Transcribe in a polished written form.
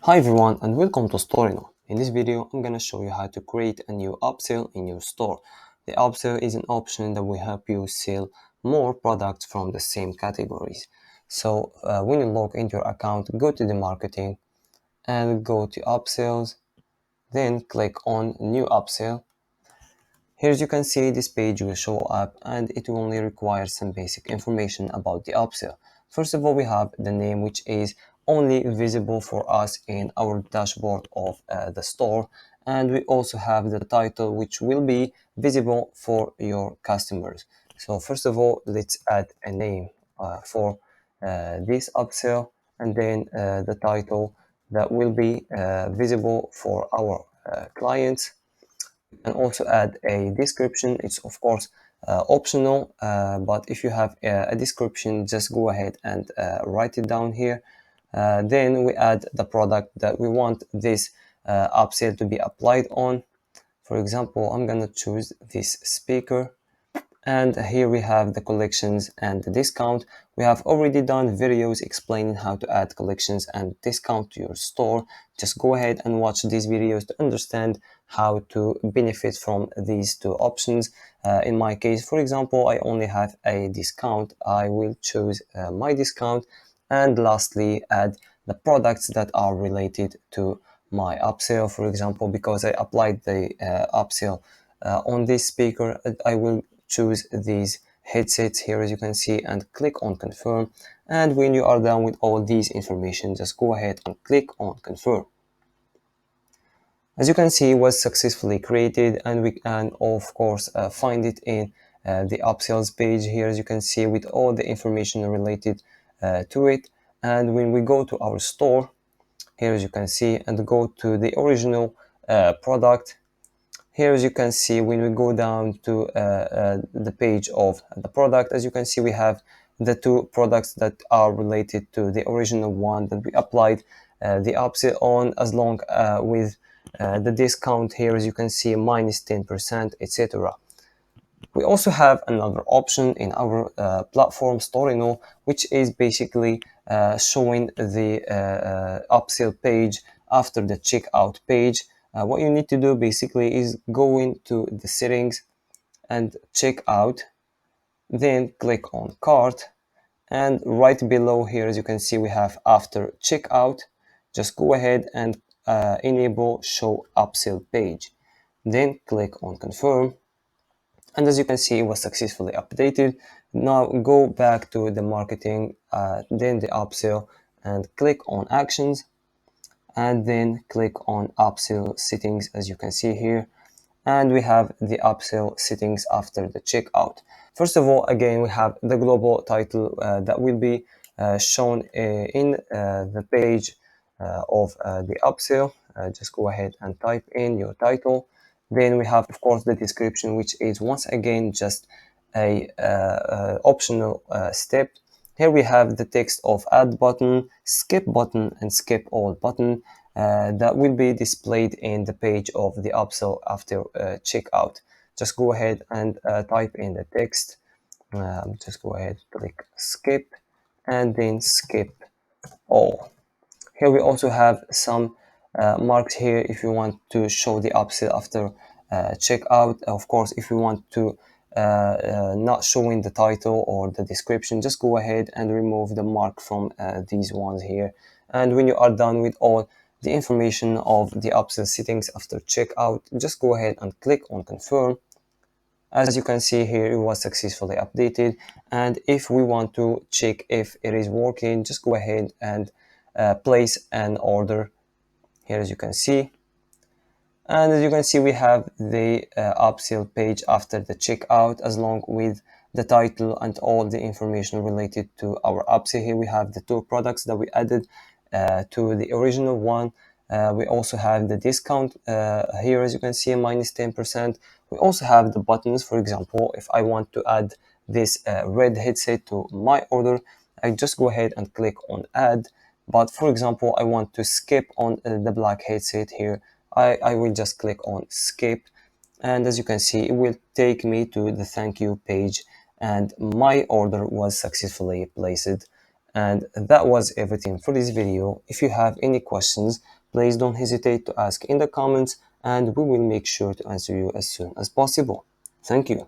Hi everyone and welcome to Storeino. In this video, I'm gonna show you how to create a new upsell in your store. The upsell is an option that will help you sell more products from the same categories. So when you log into your account, go to the marketing and go to upsells, then click on new upsell. Here as you can see, this page will show up and it will only require some basic information about the upsell. First of all, we have the name, which is only visible for us in our dashboard of the store. And we also have the title, which will be visible for your customers. So first of all, let's add a name for this upsell, and then the title that will be visible for our clients, and also add a description. It's of course optional, but if you have a description, just go ahead and write it down here. Then we add the product that we want this upsell to be applied on. For example, I'm gonna choose this speaker, and here we have the collections and the discount. We have already done videos explaining how to add collections and discount to your store. Just go ahead and watch these videos to understand how to benefit from these two options. In my case, for example, I only have a discount. I will choose my discount, and lastly add the products that are related to my upsell. For example, because I applied the upsell on this speaker, I will choose these headsets here as you can see and click on confirm. And when you are done with all these information, just go ahead and click on confirm. As you can see, it was successfully created, and we can of course find it in the upsells page here as you can see, with all the information related to it. And when we go to our store here as you can see and go to the original product, here as you can see, when we go down to the page of the product, as you can see, we have the two products that are related to the original one that we applied the upsell on, as long with the discount here as you can see, minus 10%, etc. We also have another option in our platform Storeino, which is basically showing the upsell page after the checkout page. What you need to do basically is go into the settings and check out, then click on cart, and right below here as you can see we have after checkout. Just go ahead and enable show upsell page, then click on confirm, and as you can see it was successfully updated. Now go back to the marketing, then the upsell, and click on actions, and then click on upsell settings as you can see here, and we have the upsell settings after the checkout. First of all, again, we have the global title that will be shown in the page of the upsell. Just go ahead and type in your title. Then we have, of course, the description, which is once again just a optional step. Here we have the text of add button, skip button, and skip all button that will be displayed in the page of the upsell after checkout. Just go ahead and type in the text. Just go ahead, click skip, and then skip all. Here we also have some marks here if you want to show the upsell after checkout. Of course, if you want to not showing the title or the description, just go ahead and remove the mark from these ones here. And when you are done with all the information of the upsell settings after checkout, just go ahead and click on confirm. As you can see here, it was successfully updated. And if we want to check if it is working, just go ahead and place an order here as you can see. And as you can see, we have the upsell page after the checkout, as long with the title and all the information related to our upsell. Here we have the two products that we added to the original one. We also have the discount here as you can see, minus 10%. We also have the buttons. For example, if I want to add this red headset to my order, I just go ahead and click on add. But for example, I want to skip on the black headset here, I will just click on skip, and as you can see it will take me to the thank you page, and my order was successfully placed. And that was everything for this video. If you have any questions, please don't hesitate to ask in the comments, and we will make sure to answer you as soon as possible. Thank you.